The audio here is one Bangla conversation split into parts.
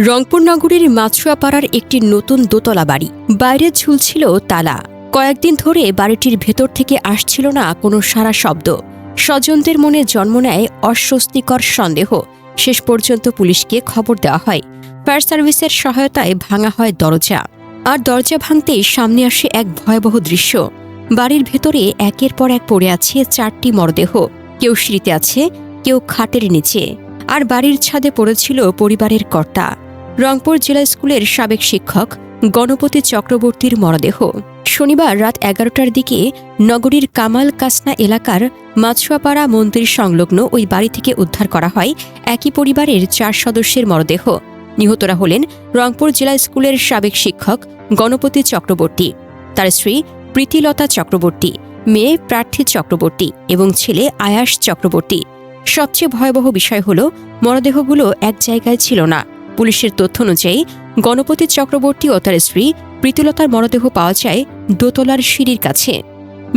রংপুর নগরীর মাছুয়াপাড়ার একটি নতুন দোতলা বাড়ি, বাইরে ঝুলছিল তালা। কয়েকদিন ধরে বাড়িটির ভেতর থেকে আসছিল না কোনো সারা শব্দ। স্বজনদের মনে জন্ম নেয় অস্বস্তিকর সন্দেহ। শেষ পর্যন্ত পুলিশকে খবর দেওয়া হয়। ফায়ার সার্ভিসের সহায়তায় ভাঙা হয় দরজা। আর দরজা ভাঙতেই সামনে আসে এক ভয়াবহ দৃশ্য। বাড়ির ভেতরে একের পর এক পড়ে আছে 4টি মরদেহ। কেউ সিঁড়িতে আছে, কেউ খাটের নিচে, আর বাড়ির ছাদে পড়েছিল পরিবারের কর্তা, রংপুর জেলা স্কুলের সাবেক শিক্ষক গণপতি চক্রবর্তীর মরদেহ। শনিবার রাত 11টার দিকে নগরীর কামাল কাসনা এলাকার মাছুয়াপাড়া মন্দির সংলগ্ন ওই বাড়ি থেকে উদ্ধার করা হয় একই পরিবারের 4 সদস্যের মরদেহ। নিহতরা হলেন রংপুর জেলা স্কুলের সাবেক শিক্ষক গণপতি চক্রবর্তী, তার স্ত্রী প্রীতিলতা চক্রবর্তী, মেয়ে প্রার্থী চক্রবর্তী এবং ছেলে আয়াস চক্রবর্তী। সবচেয়ে ভয়াবহ বিষয় হল মরদেহগুলো এক জায়গায় ছিল না। পুলিশের তথ্য অনুযায়ী গণপতি চক্রবর্তী ও তার স্ত্রী প্রীতিলতার মরদেহ পাওয়া যায় দোতলার সিঁড়ির কাছে।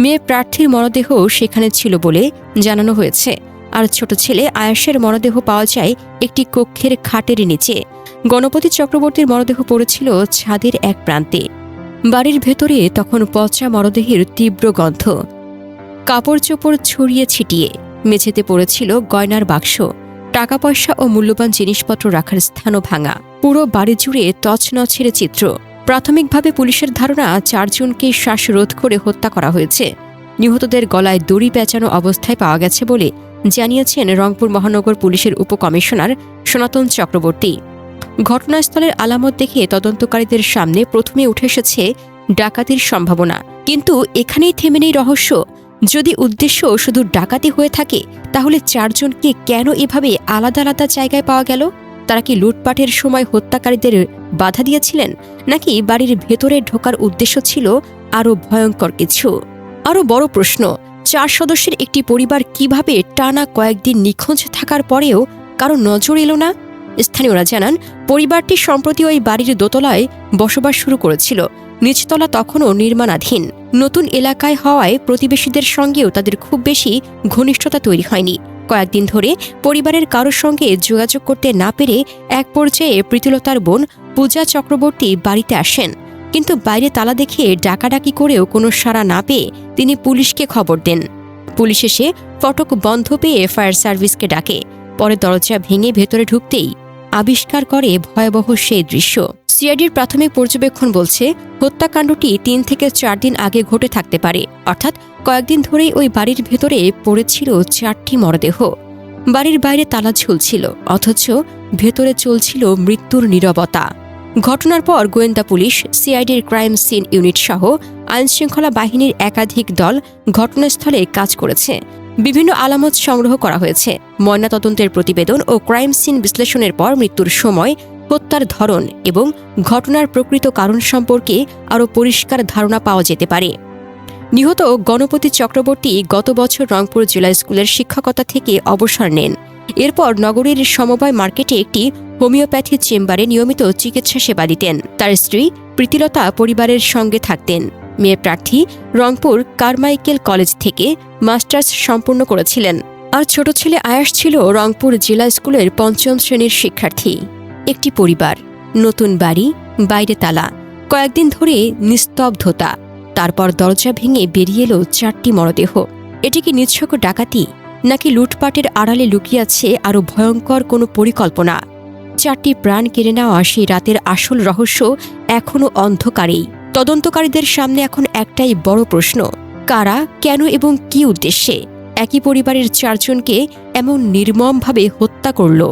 মেয়ে প্রার্থীর মরদেহ সেখানে ছিল বলে জানানো হয়েছে। আর ছোট ছেলে আয়াসের মরদেহ পাওয়া যায় একটি কক্ষের খাটের নিচে। গণপতি চক্রবর্তীর মরদেহ পড়েছিল ছাদের এক প্রান্তে। বাড়ির ভেতরে তখন পচা মরদেহের তীব্র গন্ধ। কাপড় চোপড় ছড়িয়ে ছিটিয়ে মেঝেতে পড়েছিল গয়নার বাক্স, টাকা পয়সা ও মূল্যবান জিনিসপত্র রাখার স্থানও ভাঙা। পুরো বাড়ি জুড়ে তছনছের চিত্র। প্রাথমিকভাবে পুলিশের ধারণা 4 জনকে শ্বাসরোধ করে হত্যা করা হয়েছে। নিহতদের গলায় দড়ি পেঁচানো অবস্থায় পাওয়া গেছে বলে জানিয়েছেন রংপুর মহানগর পুলিশের উপকমিশনার সনাতন চক্রবর্তী। ঘটনাস্থলের আলামত দেখে তদন্তকারীদের সামনে প্রথমে উঠে এসেছে ডাকাতির সম্ভাবনা। কিন্তু এখানেই থেমে নেই রহস্য। যদি উদ্দেশ্য শুধু ডাকাতি হয়ে থাকে, তাহলে 4 জনকে কেন এভাবে আলাদা আলাদা জায়গায় পাওয়া গেল? তারা কি লুটপাটের সময় হত্যাকারীদের বাধা দিয়েছিলেন, নাকি বাড়ির ভেতরে ঢোকার উদ্দেশ্য ছিল আরও ভয়ঙ্কর কিছু? আরও বড় প্রশ্ন, 4 সদস্যের একটি পরিবার কিভাবে টানা কয়েকদিন নিখোঁজ থাকার পরেও কারো নজর এলো না? স্থানীয়রা জানান, পরিবারটি সম্প্রতি ওই বাড়ির দোতলায় বসবাস শুরু করেছিল। নিচতলা তখনও নির্মাণাধীন। নতুন এলাকায় হওয়ায় প্রতিবেশীদের সঙ্গেও তাদের খুব বেশি ঘনিষ্ঠতা তৈরি হয়নি। কয়েকদিন ধরে পরিবারের কারোর সঙ্গে যোগাযোগ করতে না পেরে এক পর্যায়ে প্রীতিলতার বোন পূজা চক্রবর্তী বাড়িতে আসেন। কিন্তু বাইরে তালা দেখে ডাকাডাকি করেও কোনো সাড়া না পেয়ে তিনি পুলিশকে খবর দেন। পুলিশ এসে ফটক বন্ধ পেয়ে ফায়ার সার্ভিসকে ডাকে। পরে দরজা ভেঙে ভেতরে ঢুকতেই আবিষ্কার করে ভয়াবহ সেই দৃশ্য। সিআইডির প্রাথমিক পর্যবেক্ষণ বলছে, হত্যাকাণ্ডটি 3 থেকে 4 দিন আগে ঘটে থাকতে পারে। অর্থাৎ কয়েকদিন ধরেই ওই বাড়ির ভেতরে পড়েছিল 4টি মরদেহ। বাড়ির বাইরে তালা ঝুলছিল, অথচ ভেতরে চলছিল মৃত্যুর নীরবতা। ঘটনার পর গোয়েন্দা পুলিশ, সিআইডির ক্রাইম সিন ইউনিট সহ আইনশৃঙ্খলা বাহিনীর একাধিক দল ঘটনাস্থলে কাজ করেছে। বিভিন্ন আলামত সংগ্রহ করা হয়েছে। ময়নাতদন্তের প্রতিবেদন ও ক্রাইম সিন বিশ্লেষণের পর মৃত্যুর সময়, হত্যার ধরন এবং ঘটনার প্রকৃত কারণ সম্পর্কে আরও পরিষ্কার ধারণা পাওয়া যেতে পারে। নিহত গণপতি চক্রবর্তী গত বছর রংপুর জেলা স্কুলের শিক্ষকতা থেকে অবসর নেন। এরপর নগরীর সমবায় মার্কেটে একটি হোমিওপ্যাথি চেম্বারে নিয়মিত চিকিৎসা সেবা দিতেন। তার স্ত্রী প্রীতিলতা পরিবারের সঙ্গে থাকতেন। মেয়ে প্রার্থী রংপুর কারমাইকেল কলেজ থেকে মাস্টার্স সম্পূর্ণ করেছিলেন। আর ছোট ছেলে আয়াস ছিল রংপুর জেলা স্কুলের 5ম শ্রেণীর শিক্ষার্থী। একটি পরিবার, নতুন বাড়ি, বাইরে তালা, কয়েকদিন ধরে নিস্তব্ধতা। তারপর দরজা ভেঙে বেরিয়ে এলো 4টি মরদেহ। এটি কি নিছক ডাকাতি, নাকি লুটপাটের আড়ালে লুকিয়ে আছে আরও ভয়ঙ্কর কোনো পরিকল্পনা? 4টি প্রাণ কেড়ে নেওয়া সেই রাতের আসল রহস্য এখনও অন্ধকারেই। তদন্তকারীদের সামনে এখন একটাই বড় প্রশ্ন, কারা, কেন এবং কী উদ্দেশ্যে একই পরিবারের 4 জনকে এমন নির্মমভাবে হত্যা করল?